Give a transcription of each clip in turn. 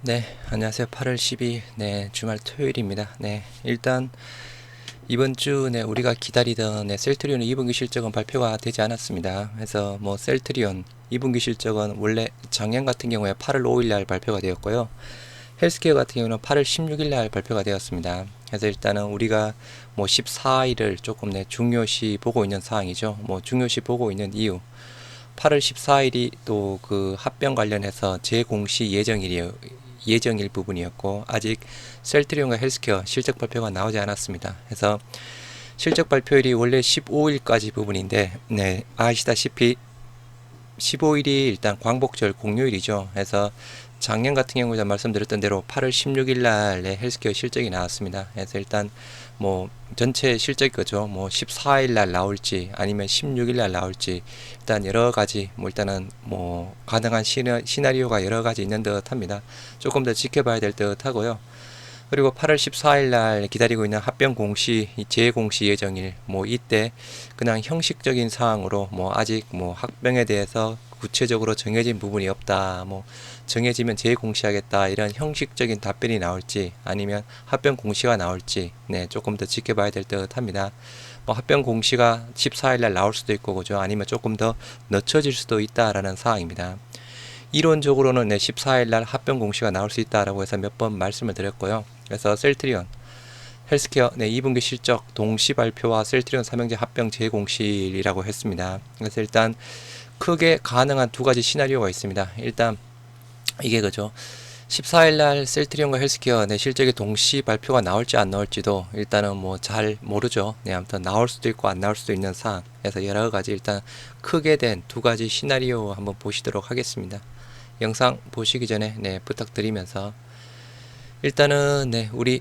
네, 안녕하세요. 8월 12일, 주말 토요일입니다. 일단 이번 주, 우리가 기다리던 셀트리온 2분기 실적은 발표가 되지 않았습니다. 그래서 셀트리온 2분기 실적은 원래 작년 같은 경우에 8월 5일 날 발표가 되었고요. 헬스케어 같은 경우는 8월 16일 날 발표가 되었습니다. 그래서 일단은 우리가 14일을 조금 중요시 보고 있는 사항이죠. 중요시 보고 있는 이유. 8월 14일이 또 그 합병 관련해서 재공시 예정일 부분이었고, 아직 셀트리온과 헬스케어 실적 발표가 나오지 않았습니다. 그래서 실적 발표일이 원래 15일까지 부분인데, 아시다시피 15일이 일단 광복절 공휴일이죠. 그래서 작년 같은 경우에 말씀드렸던 대로 8월 16일 날에 헬스케어 실적이 나왔습니다. 그래서 일단 전체 실적이 거죠. 14일 날 나올지 아니면 16일 날 나올지 일단 여러 가지 일단은 가능한 시나리오가 여러 가지 있는 듯 합니다. 조금 더 지켜봐야 될 듯 하고요. 그리고 8월 14일 날 기다리고 있는 합병 공시, 재공시 예정일, 이때 그냥 형식적인 사항으로 아직 합병에 대해서 구체적으로 정해진 부분이 없다. 정해지면 재공시하겠다. 이런 형식적인 답변이 나올지 아니면 합병 공시가 나올지 조금 더 지켜봐야 될 듯 합니다. 합병 공시가 14일 날 나올 수도 있고 그죠? 아니면 조금 더 늦춰질 수도 있다라는 사항입니다. 이론적으로는 14일 날 합병 공시가 나올 수 있다라고 해서 몇 번 말씀을 드렸고요. 그래서 셀트리온, 헬스케어 2분기 실적 동시 발표와 셀트리온 삼형제 합병 재공시이라고 했습니다. 그래서 일단 크게 가능한 두 가지 시나리오가 있습니다. 일단 이게 그죠. 14일 날 셀트리온과 헬스케어 실적의 동시 발표가 나올지 안 나올지도 일단은 잘 모르죠. 아무튼 나올 수도 있고 안 나올 수도 있는 사항. 그래서 여러 가지 일단 크게 된 두 가지 시나리오 한번 보시도록 하겠습니다. 영상 보시기 전에 부탁드리면서 일단은 우리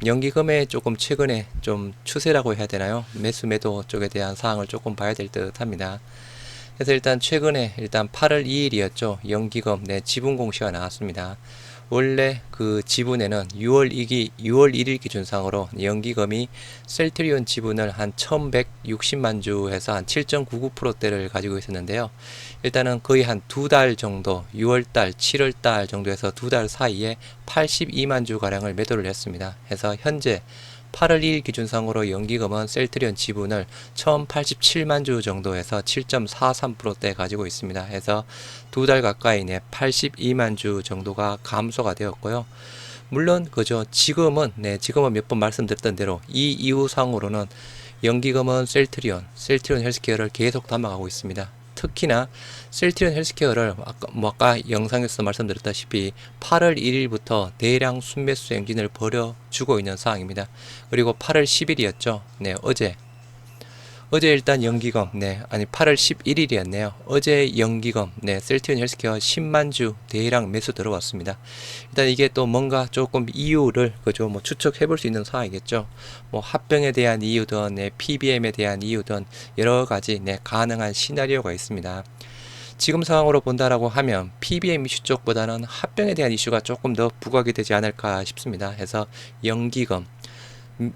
연기금의 조금 최근에 좀 추세라고 해야 되나요? 매수 매도 쪽에 대한 사항을 조금 봐야 될 듯 합니다. 그래서 일단 최근에 일단 8월 2일이었죠. 연기금 지분 공시가 나왔습니다. 원래 그 지분에는 6월 1일 기준상으로 연기금이 셀트리온 지분을 한 1160만 주에서 한 7.99%대를 가지고 있었는데요. 일단은 거의 한 두 달 정도, 6월달, 7월달 정도에서 두 달 사이에 82만 주 가량을 매도를 했습니다. 그래서 현재 8월 2일 기준상으로 연기금은 셀트리온 지분을 1087만 주 정도에서 7.43%대 가지고 있습니다. 해서 두 달 가까이 82만 주 정도가 감소가 되었고요. 물론 그죠. 지금은 몇 번 말씀드렸던 대로 이 이후상으로는 연기금은 셀트리온 헬스케어를 계속 담아가고 있습니다. 특히나 셀트리온 헬스케어를 아까 영상에서 말씀드렸다시피 8월 1일부터 대량 순매수 행진을 벌여주고 있는 상황입니다. 그리고 8월 10일이었죠. 어제 일단 연기금, 8월 11일이었네요. 어제 연기금, 셀트리온 헬스케어 10만 주 대량 매수 들어왔습니다. 일단 이게 또 뭔가 조금 이유를, 그죠, 추측해 볼 수 있는 상황이겠죠. 합병에 대한 이유든, PBM에 대한 이유든, 여러 가지, 가능한 시나리오가 있습니다. 지금 상황으로 본다라고 하면 PBM 이슈 쪽보다는 합병에 대한 이슈가 조금 더 부각이 되지 않을까 싶습니다. 해서 연기금,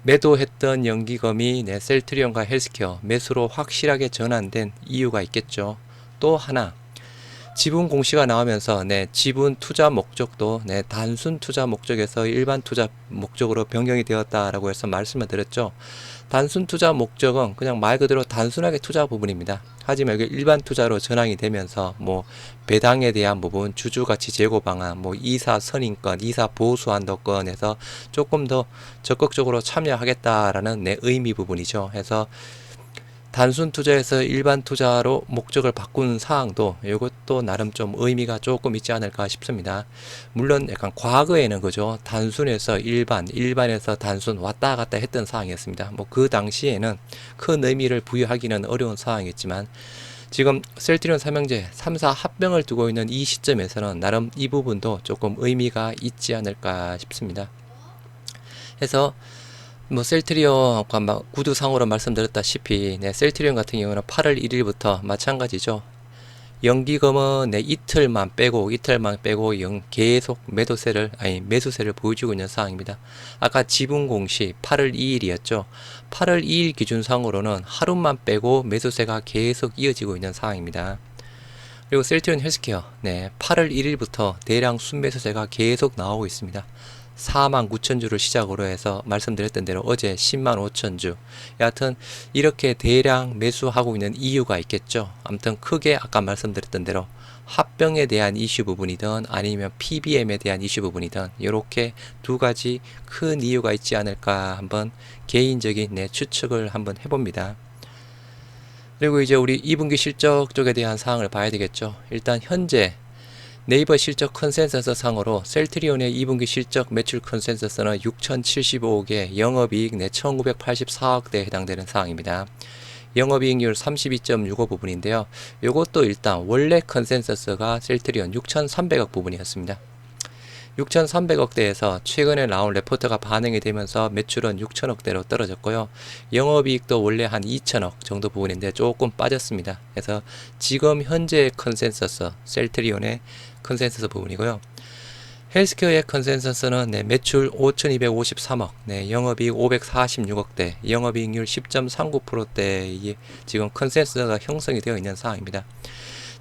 매도했던 연기금이 셀트리온과 헬스케어 매수로 확실하게 전환된 이유가 있겠죠. 또 하나 지분 공시가 나오면서 지분 투자 목적도 단순 투자 목적에서 일반 투자 목적으로 변경이 되었다라고 해서 말씀을 드렸죠. 단순 투자 목적은 그냥 말 그대로 단순하게 투자 부분입니다. 하지만 이게 일반 투자로 전환이 되면서 배당에 대한 부분, 주주가치 제고 방안, 이사 선임권, 이사 보수 한도권에서 조금 더 적극적으로 참여하겠다라는 의미 부분이죠. 해서 단순 투자에서 일반 투자로 목적을 바꾼 사항도 이것도 나름 좀 의미가 조금 있지 않을까 싶습니다. 물론 약간 과거에는 그죠, 단순에서 일반에서 단순 왔다 갔다 했던 사항이었습니다. 그 당시에는 큰 의미를 부여하기는 어려운 사항이었지만 지금 셀트리온 삼형제 3사 합병을 두고 있는 이 시점에서는 나름 이 부분도 조금 의미가 있지 않을까 싶습니다. 해서 셀트리온 아까 구두상으로 말씀드렸다시피 셀트리온 같은 경우는 8월 1일부터 마찬가지죠. 연기금은 이틀만 빼고 계속 매수세를 보여주고 있는 상황입니다. 아까 지분 공시 8월 2일이었죠. 8월 2일 기준상으로는 하루만 빼고 매수세가 계속 이어지고 있는 상황입니다. 그리고 셀트리온 헬스케어 8월 1일부터 대량 순매수세가 계속 나오고 있습니다. 49,000주를 시작으로 해서 말씀드렸던 대로 어제 105,000주. 여하튼 이렇게 대량 매수하고 있는 이유가 있겠죠. 아무튼 크게 아까 말씀드렸던 대로 합병에 대한 이슈 부분이든 아니면 PBM에 대한 이슈 부분이든 이렇게 두 가지 큰 이유가 있지 않을까 한번 개인적인 추측을 한번 해봅니다. 그리고 이제 우리 2분기 실적 쪽에 대한 사항을 봐야 되겠죠. 일단 현재 네이버 실적 컨센서스 상으로 셀트리온의 2분기 실적 매출 컨센서스는 6,075억에 영업이익 1,984억대에 해당되는 사항입니다. 영업이익률 32.65 부분인데요. 이것도 일단 원래 컨센서스가 셀트리온 6,300억 부분이었습니다. 6,300억대에서 최근에 나온 레포트가 반영이 되면서 매출은 6천억대로 떨어졌고요. 영업이익도 원래 한 2천억 정도 부분인데 조금 빠졌습니다. 그래서 지금 현재 컨센서스, 셀트리온의 컨센서스 부분이고요. 헬스케어의 컨센서스는 매출 5,253억, 영업이익 546억대, 영업이익률 10.39%대의 지금 컨센서스가 형성이 되어 있는 상황입니다.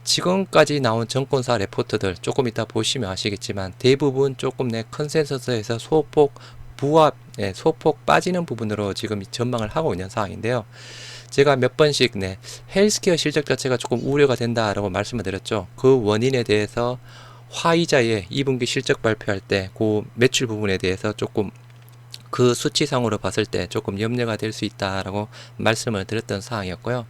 지금까지 나온 증권사 레포트들 조금 이따 보시면 아시겠지만 대부분 조금 컨센서스에서 소폭 부합, 소폭 빠지는 부분으로 지금 전망을 하고 있는 상황인데요. 제가 몇 번씩 헬스케어 실적 자체가 조금 우려가 된다라고 말씀을 드렸죠. 그 원인에 대해서 화이자의 2분기 실적 발표할 때 그 매출 부분에 대해서 조금 그 수치상으로 봤을 때 조금 염려가 될 수 있다라고 말씀을 드렸던 사항이었고요.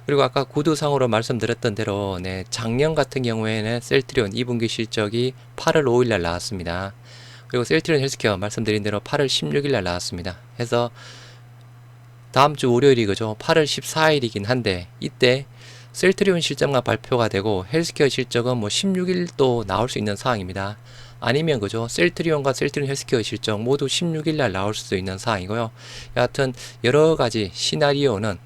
그리고 아까 구두상으로 말씀드렸던 대로 작년 같은 경우에는 셀트리온 2분기 실적이 8월 5일날 나왔습니다. 그리고 셀트리온 헬스케어 말씀드린 대로 8월 16일날 나왔습니다. 해서 다음 주 월요일이 그죠? 8월 14일이긴 한데 이때 셀트리온 실적만 발표가 되고 헬스케어 실적은 16일도 나올 수 있는 상황입니다. 아니면 그죠? 셀트리온과 셀트리온 헬스케어 실적 모두 16일날 나올 수도 있는 상황이고요. 여하튼 여러가지 시나리오는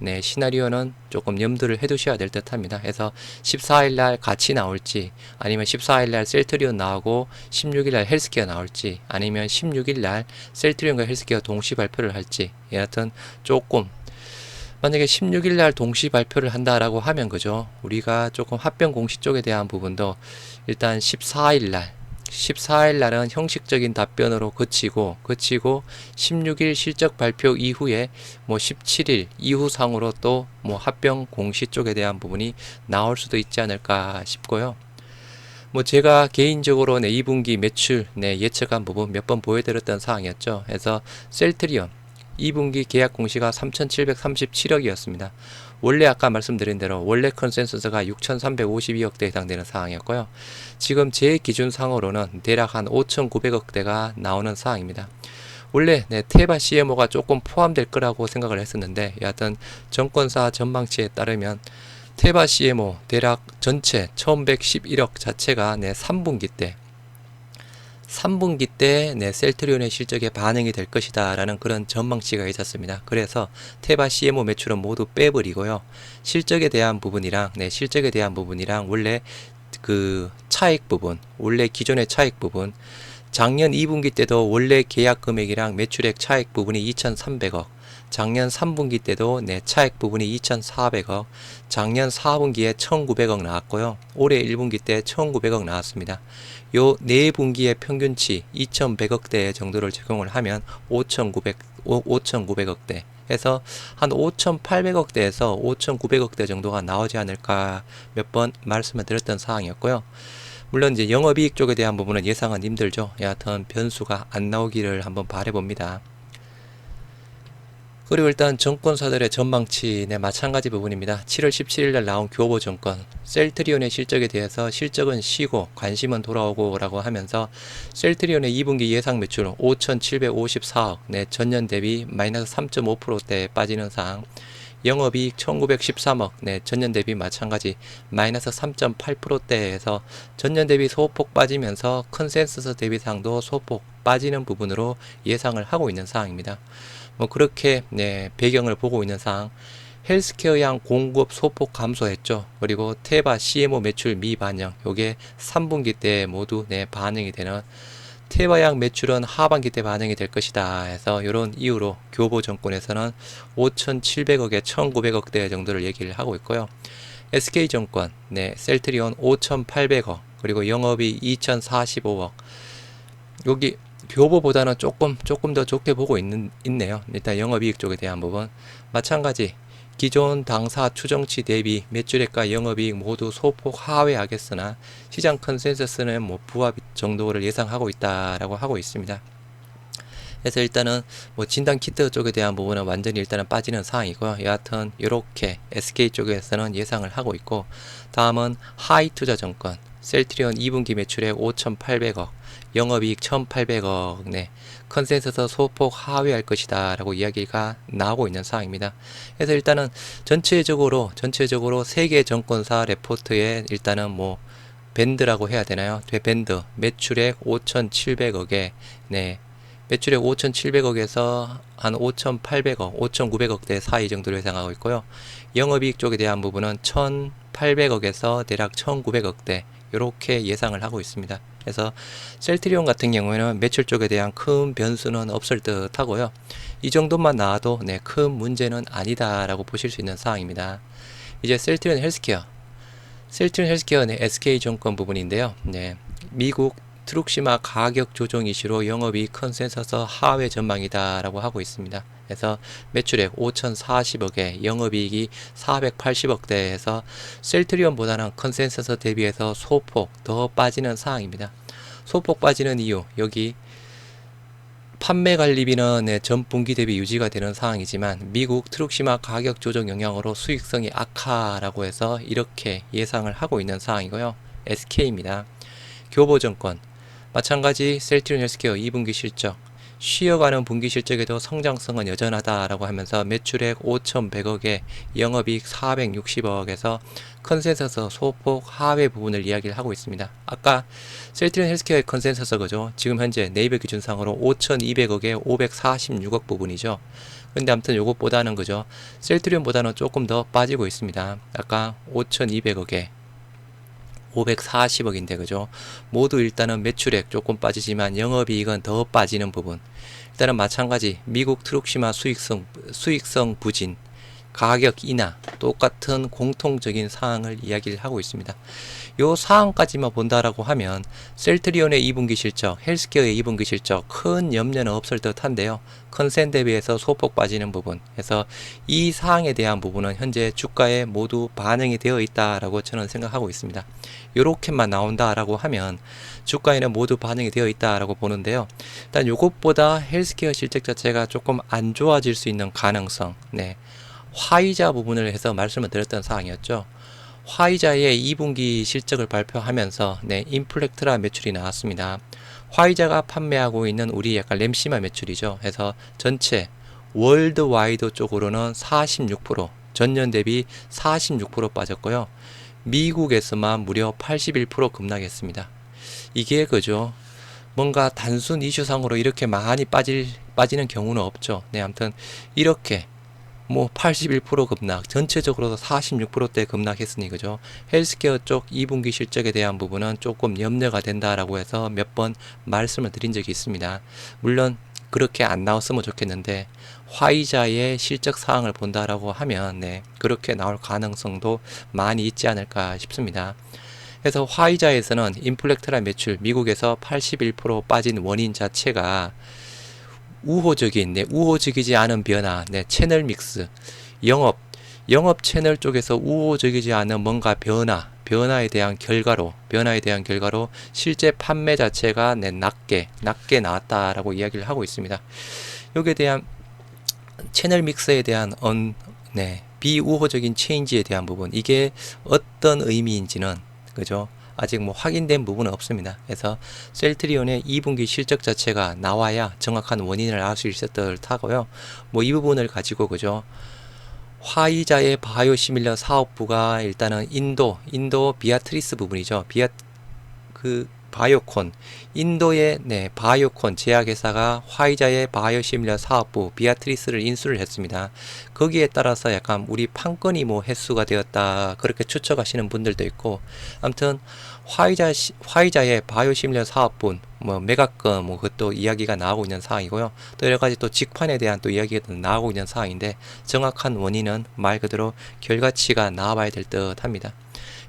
조금 염두를 해두셔야 될 듯합니다. 그래서 14일날 같이 나올지 아니면 14일날 셀트리온 나오고 16일날 헬스케어 나올지 아니면 16일날 셀트리온과 헬스케어 동시 발표를 할지 여하튼 조금 만약에 16일날 동시 발표를 한다라고 하면 그죠? 우리가 조금 합병 공시 쪽에 대한 부분도 일단 14일날은 형식적인 답변으로 그치고 16일 실적 발표 이후에 17일 이후 상으로 또 합병 공시 쪽에 대한 부분이 나올 수도 있지 않을까 싶고요. 제가 개인적으로 2분기 매출 예측한 부분 몇 번 보여드렸던 사항이었죠. 그래서 셀트리온 2분기 계약 공시가 3,737억이었습니다. 원래 아까 말씀드린 대로 원래 컨센서스가 6,352억대에 해당되는 상황이었고요. 지금 제 기준상으로는 대략 한 5,900억대가 나오는 상황입니다. 원래 테바 CMO가 조금 포함될 거라고 생각을 했었는데 여하튼 정권사 전망치에 따르면 테바 CMO 대략 전체 1,111억 자체가 3분기 때 셀트리온의 실적에 반영이 될 것이다 라는 그런 전망치가 있었습니다. 그래서 테바 CMO 매출은 모두 빼버리고요. 실적에 대한 부분이랑 원래 그 차익 부분, 원래 기존의 차익 부분, 작년 2분기 때도 원래 계약 금액이랑 매출액 차익 부분이 2,300억, 작년 3분기 때도 차익 부분이 2,400억, 작년 4분기에 1,900억 나왔고요. 올해 1분기 때 1,900억 나왔습니다. 요 4분기의 평균치 2,100억대 정도를 적용을 하면 5,900억대 해서 한 5,800억대에서 5,900억대 정도가 나오지 않을까 몇 번 말씀을 드렸던 사항이었고요. 물론 이제 영업이익 쪽에 대한 부분은 예상은 힘들죠. 여하튼 변수가 안 나오기를 한번 바라봅니다. 그리고 일단 증권사들의 전망치 마찬가지 부분입니다. 7월 17일날 나온 교보증권 셀트리온의 실적에 대해서 실적은 쉬고 관심은 돌아오고 라고 하면서 셀트리온의 2분기 예상 매출 5,754억 전년 대비 마이너스 3.5%대 빠지는 상황, 영업이익 1,913억 전년 대비 마찬가지 마이너스 3.8%대에서 전년 대비 소폭 빠지면서 컨센서스 대비상도 소폭 빠지는 부분으로 예상을 하고 있는 상황입니다. 그렇게 배경을 보고 있는 상황, 헬스케어양 공급 소폭 감소했죠. 그리고 테바 CMO 매출 미반영, 요게 3분기 때 모두 반영이 되는, 테바양 매출은 하반기 때 반영이 될 것이다 해서 이런 이유로 교보증권에서는 5,700억에 1,900억대 정도를 얘기를 하고 있고요. SK증권, 네, 셀트리온 5,800억, 그리고 영업이익 2,045억. 여기 교보보다는 조금 더 좋게 보고 있네요. 일단 영업이익 쪽에 대한 부분. 마찬가지 기존 당사 추정치 대비 매출액과 영업이익 모두 소폭 하회하겠으나 시장 컨센서스는 뭐 부합 정도를 예상하고 있다라고 하고 있습니다. 그래서 일단은 뭐 진단 키트 쪽에 대한 부분은 완전히 일단은 빠지는 상황이고요. 여하튼 이렇게 SK 쪽에서는 예상을 하고 있고, 다음은 하이투자증권 셀트리온 2분기 매출액 5,800억, 영업이익 1,800억, 네, 컨센서스 소폭 하회할 것이다 라고 이야기가 나오고 있는 상황입니다. 그래서 일단은 전체적으로 세계 정권사 레포트에 일단은 뭐 밴드라고 해야 되나요? 밴드 매출액 5,700억에, 네, 매출액 5,700억에서 한 5,800억, 5,900억대 사이 정도로 예상하고 있고요. 영업이익 쪽에 대한 부분은 1,800억에서 대략 1,900억대 이렇게 예상을 하고 있습니다. 그래서 셀트리온 같은 경우에는 매출 쪽에 대한 큰 변수는 없을 듯 하고요. 이 정도만 나와도 네, 큰 문제는 아니다라고 보실 수 있는 상황입니다. 이제 셀트리온 헬스케어 네, SK증권 부분인데요. 네, 미국 트룩시마 가격 조정 이슈로 영업이익 컨센서스 하회 전망이다 라고 하고 있습니다. 그래서 매출액 5,040억에 영업이익이 480억대에서 셀트리온보다는 컨센서스 대비해서 소폭 더 빠지는 상황입니다. 소폭 빠지는 이유, 여기 판매 관리비는 네, 전 분기 대비 유지가 되는 상황이지만 미국 트룩시마 가격 조정 영향으로 수익성이 악화라고 해서 이렇게 예상을 하고 있는 상황이고요. SK입니다. 교보증권 마찬가지 셀트리온 헬스케어 2분기 실적 쉬어가는 분기 실적에도 성장성은 여전하다라고 하면서 매출액 5,100억에 영업이익 460억에서 컨센서스 소폭 하회 부분을 이야기를 하고 있습니다. 아까 셀트리온 헬스케어의 컨센서스 그죠? 지금 현재 네이버 기준상으로 5,200억에 546억 부분이죠. 근데 아무튼 요것보다는 그죠? 셀트리온보다는 조금 더 빠지고 있습니다. 아까 5,200억에 540억인데 그죠? 모두 일단은 매출액 조금 빠지지만 영업이익은 더 빠지는 부분. 일단은 마찬가지 미국 트룩시마 수익성 부진, 가격 인하 똑같은 공통적인 사항을 이야기를 하고 있습니다. 요 사항까지만 본다라고 하면 셀트리온의 2분기 실적, 헬스케어의 2분기 실적 큰 염려는 없을 듯한데요. 컨센 대비해서 소폭 빠지는 부분. 그래서 이 사항에 대한 부분은 현재 주가에 모두 반영이 되어 있다라고 저는 생각하고 있습니다. 요렇게만 나온다라고 하면 주가에는 모두 반영이 되어 있다라고 보는데요. 일단 요것보다 헬스케어 실적 자체가 조금 안 좋아질 수 있는 가능성, 네, 화이자 부분을 해서 말씀을 드렸던 사항이었죠. 화이자의 2분기 실적을 발표하면서 네, 인플렉트라 매출이 나왔습니다. 화이자가 판매하고 있는 우리 약간 램시마 매출이죠. 해서 전체 월드와이드 쪽으로는 46%, 전년 대비 46% 빠졌고요. 미국에서만 무려 81% 급락했습니다. 이게 그죠? 뭔가 단순 이슈상으로 이렇게 많이 빠지는 경우는 없죠. 네, 아무튼 이렇게 뭐 81% 급락, 전체적으로 46%대 급락했으니 그죠? 헬스케어 쪽 2분기 실적에 대한 부분은 조금 염려가 된다라고 해서 몇 번 말씀을 드린 적이 있습니다. 물론 그렇게 안 나왔으면 좋겠는데 화이자의 실적 사항을 본다라고 하면 네, 그렇게 나올 가능성도 많이 있지 않을까 싶습니다. 그래서 화이자에서는 인플렉트라 매출 미국에서 81% 빠진 원인 자체가 우호적이지 않은 변화, 네, 채널 믹스, 영업 채널 쪽에서 우호적이지 않은 뭔가 변화에 대한 결과로 실제 판매 자체가 네, 낮게 나왔다라고 이야기를 하고 있습니다. 여기에 대한 채널 믹스에 대한 네, 비우호적인 체인지에 대한 부분, 이게 어떤 의미인지는 그죠? 아직 뭐 확인된 부분은 없습니다. 그래서 셀트리온의 2분기 실적 자체가 나와야 정확한 원인을 알 수 있을 듯 하고요. 뭐 이 부분을 가지고 그죠? 화이자의 바이오시밀러 사업부가 일단은 인도 비아트리스 부분이죠. 바이오콘, 인도의 바이오콘 제약회사가 화이자의 바이오시밀러 사업부 비아트리스를 인수를 했습니다. 거기에 따라서 약간 우리 판건이 뭐 횟수가 되었다 그렇게 추측하시는 분들도 있고, 아무튼 화이자의 바이오시밀러 사업분 뭐 매각금 뭐 그것도 이야기가 나오고 있는 사항이고요. 또 여러 가지 또 직판에 대한 또 이야기가 나오고 있는 사항인데, 정확한 원인은 말 그대로 결과치가 나와봐야 될 듯 합니다.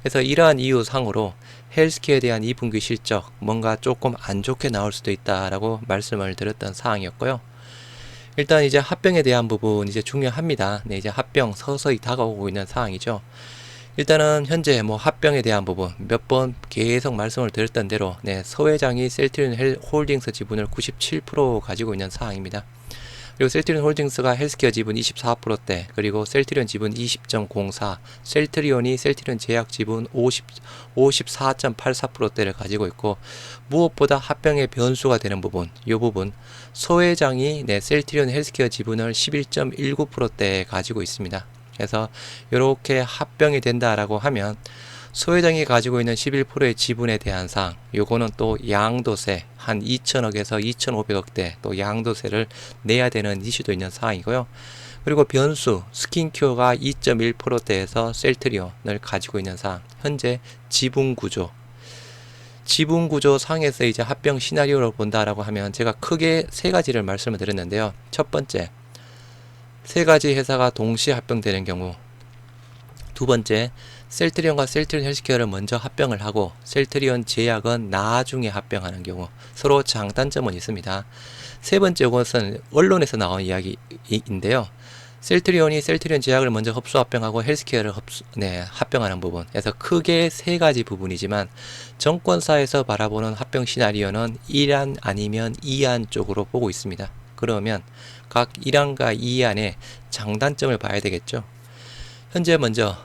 그래서 이러한 이유 상으로 헬스케어에 대한 2분기 실적 뭔가 조금 안 좋게 나올 수도 있다라고 말씀을 드렸던 사항이었고요. 일단 이제 합병에 대한 부분 이제 중요합니다. 네, 이제 합병 서서히 다가오고 있는 상황이죠. 일단은 현재 뭐 합병에 대한 부분 몇 번 계속 말씀을 드렸던 대로 서 회장이 셀트리온 홀딩스 지분을 97% 가지고 있는 상황입니다. 그리고 셀트리온 홀딩스가 헬스케어 지분 24%대, 그리고 셀트리온 지분 20.04, 셀트리온이 셀트리온 제약 지분 54.84%대를 가지고 있고, 무엇보다 합병의 변수가 되는 부분, 이 부분 소 회장이 셀트리온 헬스케어 지분을 11.19%대에 가지고 있습니다. 그래서 이렇게 합병이 된다라고 하면 소 회장이 가지고 있는 11%의 지분에 대한 사항, 요거는 또 양도세 한 2천억에서 2,500억대 또 양도세를 내야 되는 이슈도 있는 사항이고요. 그리고 변수 스킨큐어가 2.1%대에서 셀트리온을 가지고 있는 사항, 현재 지분구조 상에서 이제 합병 시나리오를 본다라고 하면 제가 크게 세 가지를 말씀을 드렸는데요. 첫 번째, 세 가지 회사가 동시에 합병되는 경우. 두 번째, 셀트리온과 셀트리온 헬스케어를 먼저 합병을 하고 셀트리온 제약은 나중에 합병하는 경우, 서로 장단점은 있습니다. 세 번째, 것은 언론에서 나온 이야기인데요. 셀트리온이 셀트리온 제약을 먼저 흡수 합병하고 헬스케어를 합병하는 부분. 그래서 크게 세 가지 부분이지만 정권사에서 바라보는 합병 시나리오는 1안 아니면 2안 쪽으로 보고 있습니다. 그러면 각 1안과 2안의 장단점을 봐야 되겠죠. 현재 먼저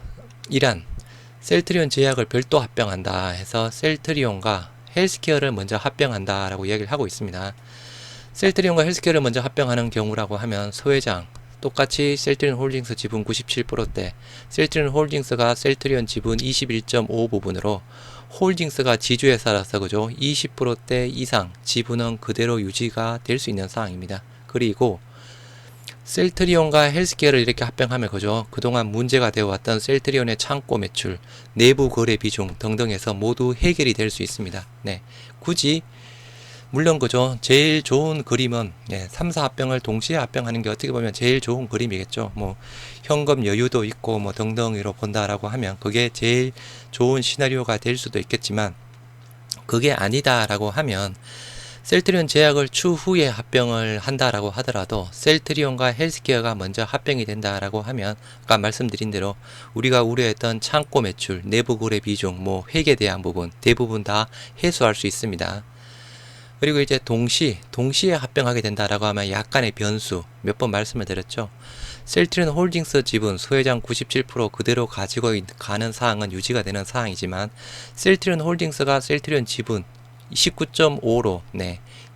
1안, 셀트리온 제약을 별도 합병한다 해서 셀트리온과 헬스케어를 먼저 합병한다 라고 이야기를 하고 있습니다. 셀트리온과 헬스케어를 먼저 합병하는 경우라고 하면 소회장 똑같이 셀트리온 홀딩스 지분 97%대, 셀트리온 홀딩스가 셀트리온 지분 21.5 부분으로 홀딩스가 지주회사라서 그죠, 20%대 이상 지분은 그대로 유지가 될 수 있는 상황입니다. 그리고 셀트리온과 헬스케어를 이렇게 합병하면 그죠, 그동안 문제가 되어 왔던 셀트리온의 창고 매출, 내부 거래 비중 등등에서 모두 해결이 될 수 있습니다. 굳이 물론 그죠, 제일 좋은 그림은 3사 합병을 동시에 합병하는 게 어떻게 보면 제일 좋은 그림이겠죠. 뭐 현금 여유도 있고 뭐 등등으로 본다라고 하면 그게 제일 좋은 시나리오가 될 수도 있겠지만, 그게 아니다라고 하면 셀트리온 제약을 추후에 합병을 한다라고 하더라도 셀트리온과 헬스케어가 먼저 합병이 된다라고 하면 아까 말씀드린 대로 우리가 우려했던 창고 매출, 내부 거래 비중, 뭐 회계에 대한 부분 대부분 다 해소할 수 있습니다. 그리고 이제 동시에 합병하게 된다라고 하면 약간의 변수, 몇 번 말씀을 드렸죠. 셀트리온 홀딩스 지분 소회장 97% 그대로 가지고 가는 사항은 유지가 되는 사항이지만, 셀트리온 홀딩스가 셀트리온 지분 19.5로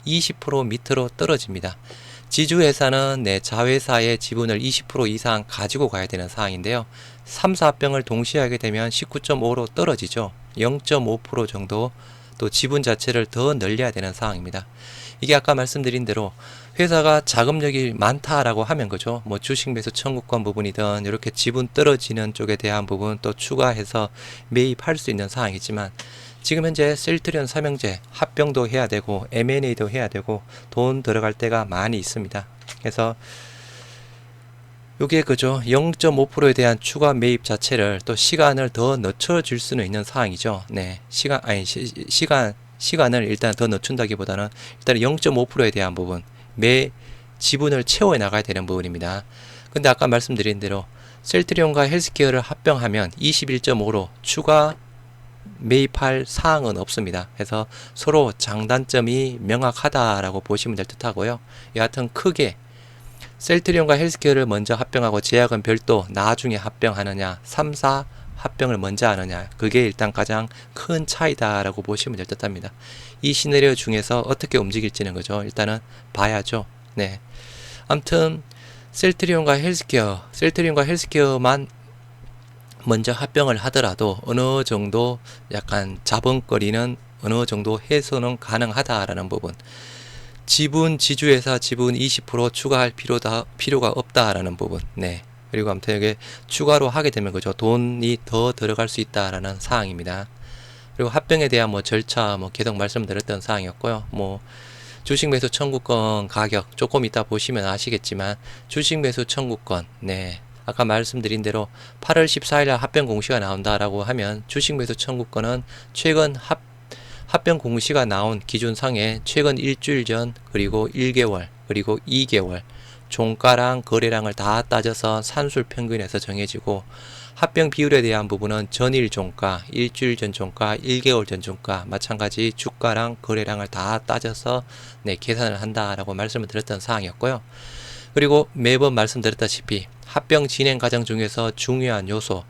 20% 밑으로 떨어집니다. 지주회사는 자회사의 지분을 20% 이상 가지고 가야 되는 사항인데요. 3사 합병을 동시에 하게 되면 19.5로 떨어지죠. 0.5% 정도 또 지분 자체를 더 늘려야 되는 상황입니다. 이게 아까 말씀드린 대로 회사가 자금력이 많다라고 하면 그죠, 뭐 주식 매수 청구권 부분이든 이렇게 지분 떨어지는 쪽에 대한 부분 또 추가해서 매입할 수 있는 상황이지만, 지금 현재 셀트리온 삼형제 합병도 해야 되고 M&A도 해야 되고 돈 들어갈 때가 많이 있습니다. 그래서 요게 그죠, 0.5%에 대한 추가 매입 자체를 또 시간을 더 늦춰줄 수는 있는 상황이죠. 시간을 일단 더 늦춘다기보다는 일단 0.5%에 대한 부분, 매 지분을 채워 나가야 되는 부분입니다. 근데 아까 말씀드린 대로 셀트리온과 헬스케어를 합병하면 21.5로 추가 매입할 사항은 없습니다. 그래서 서로 장단점이 명확하다라고 보시면 될 듯 하고요. 여하튼 크게 셀트리온과 헬스케어를 먼저 합병하고 제약은 별도 나중에 합병하느냐, 3사 합병을 먼저 하느냐, 그게 일단 가장 큰 차이다라고 보시면 될 듯 합니다. 이 시나리오 중에서 어떻게 움직일지는 그죠, 일단은 봐야죠. 아무튼 셀트리온과 헬스케어만 먼저 합병을 하더라도 어느 정도 약간 자본거리는 어느 정도 해소는 가능하다라는 부분. 지분 지주회사 지분 20% 추가할 필요가 없다라는 부분. 네. 그리고 아무튼 이게 추가로 하게 되면 그죠, 돈이 더 들어갈 수 있다라는 사항입니다. 그리고 합병에 대한 뭐 절차 뭐 계속 말씀드렸던 사항이었고요. 뭐 주식 매수 청구권 가격 조금 이따 보시면 아시겠지만, 주식 매수 청구권, 네, 아까 말씀드린 대로 8월 14일 날 합병 공시가 나온다라고 하면 주식 매수 청구권은 최근 합병 공시가 나온 기준상에 최근 일주일 전, 그리고 1개월, 그리고 2개월 종가랑 거래량을 다 따져서 산술 평균에서 정해지고, 합병 비율에 대한 부분은 전일 종가, 일주일 전 종가, 1개월 전 종가 마찬가지 주가랑 거래량을 다 따져서 네, 계산을 한다라고 말씀을 드렸던 사항이었고요. 그리고 매번 말씀드렸다시피 합병 진행 과정 중에서 중요한 요소,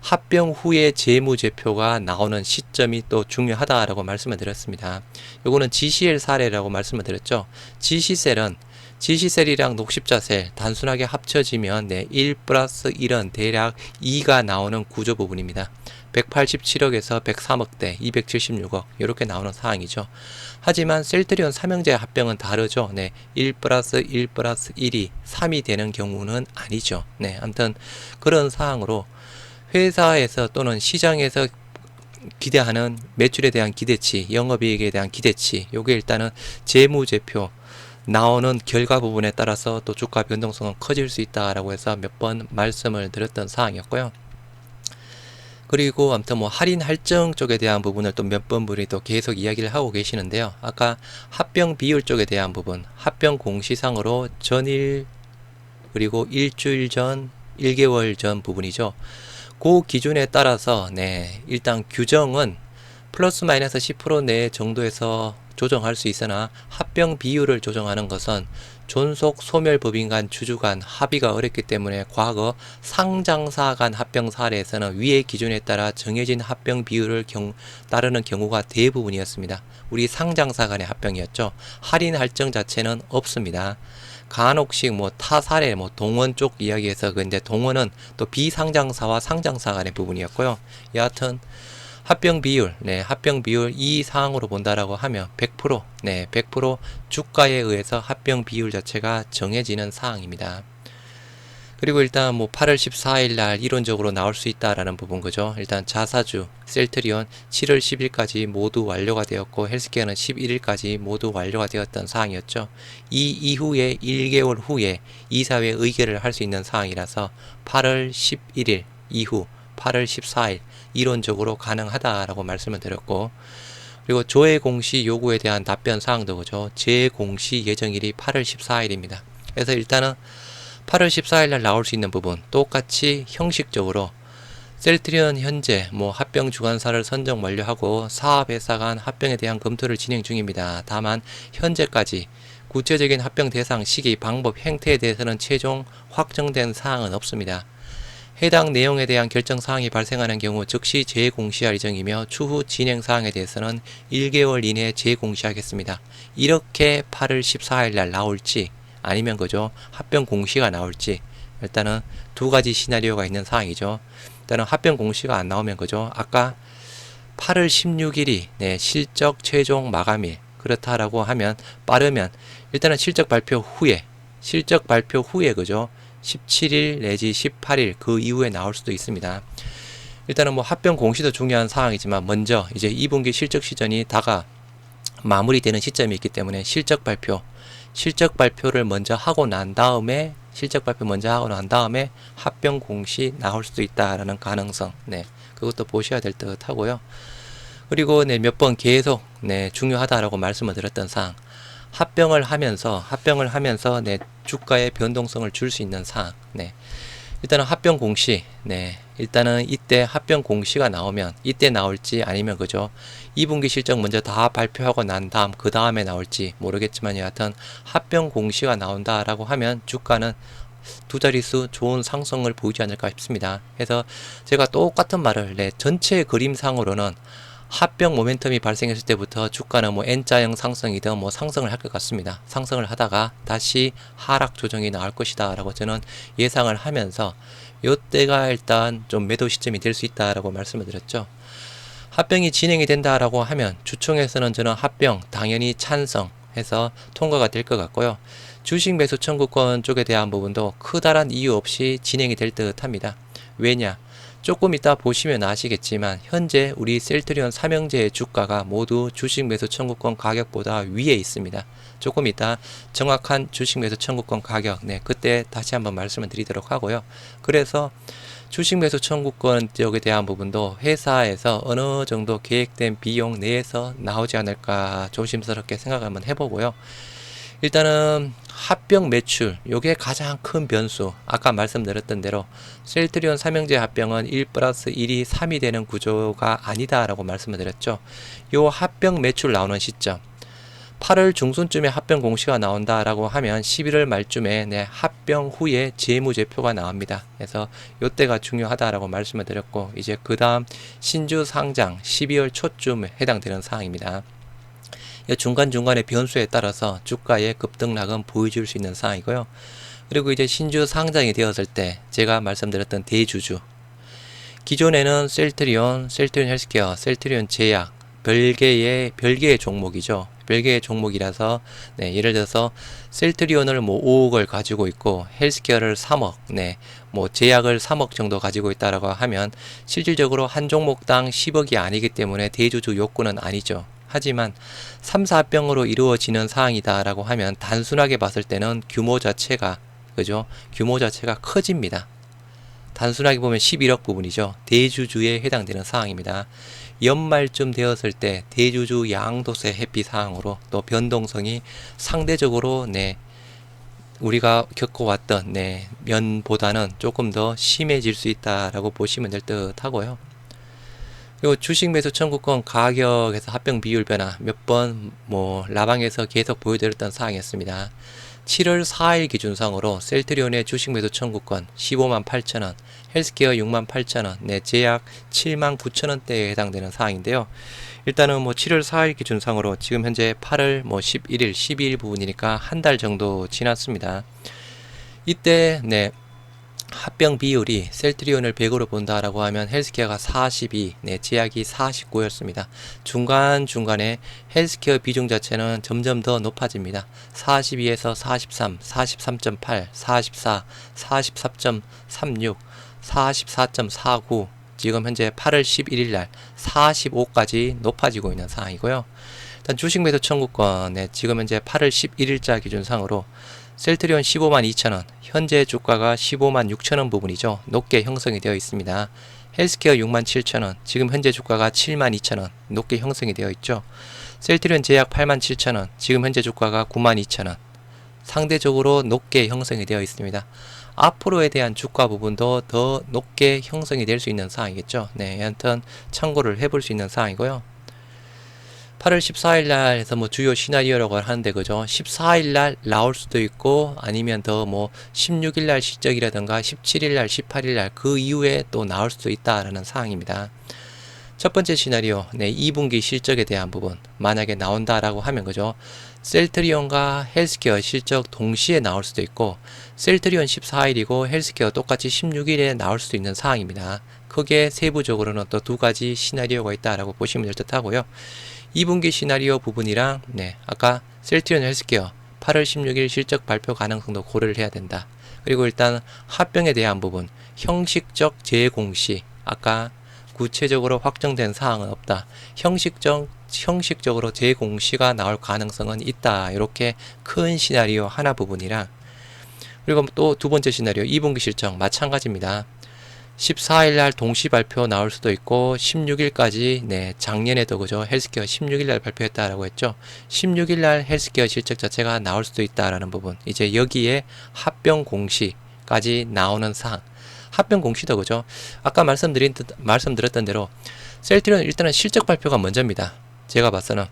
합병 후에 재무제표가 나오는 시점이 또 중요하다라고 말씀을 드렸습니다. 요거는 GCL 사례라고 말씀을 드렸죠. GC셀이랑 녹십자셀 단순하게 합쳐지면 네, 1 플러스 1은 대략 2가 나오는 구조 부분입니다. 187억에서 103억대, 276억 이렇게 나오는 사항이죠. 하지만 셀트리온 삼형제 합병은 다르죠. 네, 1 플러스 1 플러스 1이 3이 되는 경우는 아니죠. 네, 아무튼 그런 사항으로 회사에서 또는 시장에서 기대하는 매출에 대한 기대치, 영업이익에 대한 기대치, 요게 일단은 재무제표 나오는 결과 부분에 따라서 또 주가 변동성은 커질 수 있다라고 해서 몇 번 말씀을 드렸던 사항이었고요. 그리고 아무튼 뭐 할인 할증 쪽에 대한 부분을 또 몇 번 분이 또 계속 이야기를 하고 계시는데요. 아까 합병 비율 쪽에 대한 부분, 합병 공시상으로 전일 그리고 일주일 전, 1개월 전 부분이죠. 그 기준에 따라서 네, 일단 규정은 플러스 마이너스 10% 내 정도에서 조정할 수 있으나, 합병 비율을 조정하는 것은 존속 소멸법인 간 주주 간 합의가 어렵기 때문에 과거 상장사 간 합병 사례에서는 위의 기준에 따라 정해진 합병 비율을 따르는 경우가 대부분이었습니다. 우리 상장사 간의 합병이었죠. 할인 할증 자체는 없습니다. 간혹씩 뭐 타 사례, 뭐 동원 쪽 이야기해서, 근데 동원은 또 비상장사와 상장사 간의 부분이었고요. 여하튼 합병 비율, 네, 합병 비율 이 사항으로 본다라고 하면 100%, 네, 100% 주가에 의해서 합병 비율 자체가 정해지는 사항입니다. 그리고 일단 뭐 8월 14일 날 이론적으로 나올 수 있다라는 부분 그죠. 일단 자사주 셀트리온 7월 10일까지 모두 완료가 되었고, 헬스케어는 11일까지 모두 완료가 되었던 사항이었죠. 이 이후에 1개월 후에 이사회 의결을 할 수 있는 사항이라서 8월 11일 이후 8월 14일 이론적으로 가능하다라고 말씀을 드렸고, 그리고 조회 공시 요구에 대한 답변 사항도 그죠. 재공시 예정일이 8월 14일입니다. 그래서 일단은 8월 14일 날 나올 수 있는 부분 똑같이 형식적으로 셀트리온 현재 뭐 합병 주관사를 선정 완료하고 사업회사 간 합병에 대한 검토를 진행 중입니다. 다만 현재까지 구체적인 합병 대상 시기, 방법, 행태에 대해서는 최종 확정된 사항은 없습니다. 해당 내용에 대한 결정 사항이 발생하는 경우 즉시 재공시할 예정이며, 추후 진행 사항에 대해서는 1개월 이내에 재공시하겠습니다. 이렇게 8월 14일 날 나올지 아니면 그죠, 합병 공시가 나올지, 일단은 두 가지 시나리오가 있는 사항이죠. 일단은 합병 공시가 안 나오면 그죠, 아까 8월 16일이 네, 실적 최종 마감일, 그렇다라고 하면 빠르면 일단은 실적 발표 후에 그죠, 17일 내지 18일 그 이후에 나올 수도 있습니다. 일단은 뭐 합병 공시도 중요한 사항이지만, 먼저 이제 2분기 실적 시즌이 다가 마무리되는 시점이 있기 때문에 실적 발표를 먼저 하고 난 다음에 합병 공시 나올 수도 있다라는 가능성, 네, 그것도 보셔야 될 듯 하고요. 그리고 네, 몇 번 계속 네, 중요하다라고 말씀을 드렸던 사항, 합병을 하면서 네, 주가의 변동성을 줄 수 있는 사항, 네, 일단은 합병 공시, 네, 일단은 이때 합병 공시가 나오면 이때 나올지 아니면 그죠, 2분기 실적 먼저 다 발표하고 난 다음 그 다음에 나올지 모르겠지만, 여하튼 합병 공시가 나온다라고 하면 주가는 두 자릿수 좋은 상승을 보이지 않을까 싶습니다. 그래서 제가 똑같은 말을 네, 전체 그림상으로는 합병 모멘텀이 발생했을 때부터 주가는 뭐 N자형 상승이든 뭐 상승을 할 것 같습니다. 상승을 하다가 다시 하락 조정이 나올 것이다 라고 저는 예상을 하면서, 요때가 일단 좀 매도 시점이 될 수 있다 라고 말씀을 드렸죠. 합병이 진행이 된다라고 하면 주총에서는 저는 합병 당연히 찬성해서 통과가 될 것 같고요. 주식 매수 청구권 쪽에 대한 부분도 크다란 이유 없이 진행이 될 듯 합니다. 왜냐? 조금 이따 보시면 아시겠지만 현재 우리 셀트리온 삼형제의 주가가 모두 주식 매수 청구권 가격보다 위에 있습니다. 조금 이따 정확한 주식 매수 청구권 가격 그때 다시 한번 말씀을 드리도록 하고요. 그래서 주식 매수 청구권 쪽에 대한 부분도 회사에서 어느 정도 계획된 비용 내에서 나오지 않을까 조심스럽게 생각을 한번 해보고요. 일단은 합병 매출 요게 가장 큰 변수. 아까 말씀드렸던 대로 셀트리온 삼형제 합병은 1 플러스 1이 3이 되는 구조가 아니다 라고 말씀을 드렸죠. 요 합병 매출 나오는 시점 8월 중순쯤에 합병 공시가 나온다 라고 하면 11월 말쯤에 합병 후에 재무제표가 나옵니다. 그래서 요때가 중요하다 라고 말씀을 드렸고, 이제 그 다음 신주 상장 12월 초쯤에 해당되는 사항입니다. 중간중간의 변수에 따라서 주가의 급등락은 보여줄 수 있는 상황이고요. 그리고 이제 신주 상장이 되었을 때 제가 말씀드렸던 대주주, 기존에는 셀트리온 헬스케어, 셀트리온 제약 별개의 종목이죠. 별개의 종목이라서 예를 들어서 셀트리온을 뭐 5억을 가지고 있고 헬스케어를 3억, 뭐 제약을 3억 정도 가지고 있다라고 하면 실질적으로 한 종목당 10억이 아니기 때문에 대주주 요건은 아니죠. 하지만 3사 합병으로 이루어지는 사항이다라고 하면 단순하게 봤을 때는 규모 자체가 커집니다. 단순하게 보면 11억 부분이죠. 대주주에 해당되는 사항입니다. 연말쯤 되었을 때 대주주 양도세 회피 사항으로 또 변동성이 상대적으로 우리가 겪어왔던 면보다는 조금 더 심해질 수 있다라고 보시면 될 듯 하고요. 그리고 주식 매수 청구권 가격에서 합병 비율 변화 몇 번 라방에서 계속 보여드렸던 사항이었습니다. 7월 4일 기준상으로 셀트리온의 주식 매수 청구권 15만 8천원, 헬스케어 6만 8천원, 제약 7만 9천원대에 해당되는 사항인데요. 일단은 7월 4일 기준상으로 지금 현재 8월 11일, 12일 부분이니까 한 달 정도 지났습니다. 이때 합병 비율이 셀트리온을 100으로 본다라고 하면 헬스케어가 42, 제약이 49였습니다. 중간중간에 헬스케어 비중 자체는 점점 더 높아집니다. 42에서 43, 43.8, 44, 44.36, 44.49, 지금 현재 8월 11일 날 45까지 높아지고 있는 상황이고요. 일단 주식 매수 청구권 지금 현재 8월 11일자 기준상으로 셀트리온 15만 2천원, 현재 주가가 15만 6천원 부분이죠. 높게 형성이 되어 있습니다. 헬스케어 6만 7천원, 지금 현재 주가가 7만 2천원, 높게 형성이 되어 있죠. 셀트리온 제약 8만 7천원, 지금 현재 주가가 9만 2천원, 상대적으로 높게 형성이 되어 있습니다. 앞으로에 대한 주가 부분도 더 높게 형성이 될 수 있는 상황이겠죠. 여하튼 참고를 해볼 수 있는 상황이고요. 8월 14일 날 해서 주요 시나리오라고 하는데 14일 날 나올 수도 있고 아니면 더 16일 날 실적이라든가 17일 날 18일 날 그 이후에 또 나올 수도 있다라는 사항입니다. 첫 번째 시나리오 2분기 실적에 대한 부분 만약에 나온다라고 하면 셀트리온과 헬스케어 실적 동시에 나올 수도 있고 셀트리온 14일이고 헬스케어 똑같이 16일에 나올 수도 있는 상황입니다. 크게 세부적으로는 또 두 가지 시나리오가 있다라고 보시면 될 듯 하고요. 2분기 시나리오 부분이랑 아까 셀트리온 헬스케어 8월 16일 실적 발표 가능성도 고려를 해야 된다. 그리고 일단 합병에 대한 부분 형식적 재공시 아까 구체적으로 확정된 사항은 없다. 형식적으로 재공시가 나올 가능성은 있다. 이렇게 큰 시나리오 하나 부분이랑 그리고 또 두 번째 시나리오 2분기 실적 마찬가지입니다. 14일날 동시 발표 나올 수도 있고 16일까지 작년에도 헬스케어 16일날 발표했다라고 했죠. 16일날 헬스케어 실적 자체가 나올 수도 있다라는 부분 이제 여기에 합병 공시까지 나오는 사항 합병 공시도 아까 말씀드렸던 대로 셀트리온 일단은 실적 발표가 먼저입니다. 제가 봐서는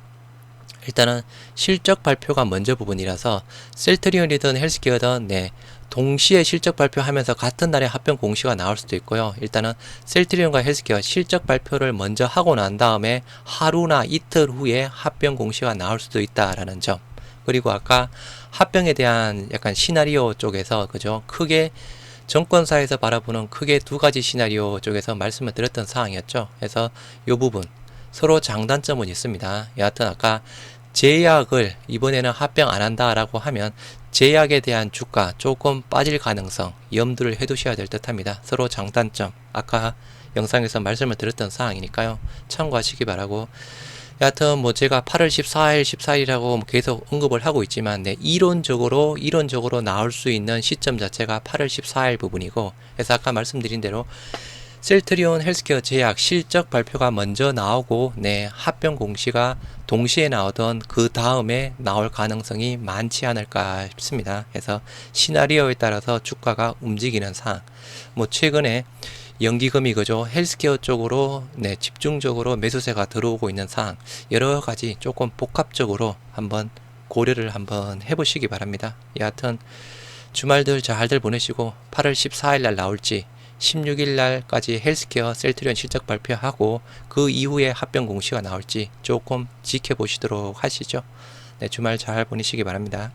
일단은 실적 발표가 먼저 부분이라서 셀트리온이든 헬스케어든 동시에 실적 발표하면서 같은 날에 합병 공시가 나올 수도 있고요. 일단은 셀트리온과 헬스케어 실적 발표를 먼저 하고 난 다음에 하루나 이틀 후에 합병 공시가 나올 수도 있다라는 점. 그리고 아까 합병에 대한 약간 시나리오 쪽에서 크게 정권사에서 바라보는 크게 두 가지 시나리오 쪽에서 말씀을 드렸던 사항이었죠. 그래서 이 부분 서로 장단점은 있습니다. 여하튼 아까 제약을 이번에는 합병 안 한다라고 하면 제약에 대한 주가 조금 빠질 가능성 염두를 해두셔야 될 듯합니다. 서로 장단점 아까 영상에서 말씀을 드렸던 사항이니까요. 참고하시기 바라고. 여하튼 뭐 제가 8월 14일, 14일이라고 계속 언급을 하고 있지만 이론적으로 나올 수 있는 시점 자체가 8월 14일 부분이고, 그래서 아까 말씀드린 대로 셀트리온 헬스케어 제약 실적 발표가 먼저 나오고 합병 공시가 동시에 나오던 그 다음에 나올 가능성이 많지 않을까 싶습니다. 그래서 시나리오에 따라서 주가가 움직이는 사항, 뭐 최근에 연기금이 그죠 헬스케어 쪽으로 집중적으로 매수세가 들어오고 있는 상황, 여러 가지 조금 복합적으로 한번 고려를 한번 해보시기 바랍니다. 여하튼 주말들 잘들 보내시고 8월 14일 날 나올지 16일 날까지 헬스케어 셀트리온 실적 발표하고 그 이후에 합병 공시가 나올지 조금 지켜보시도록 하시죠. 주말 잘 보내시기 바랍니다.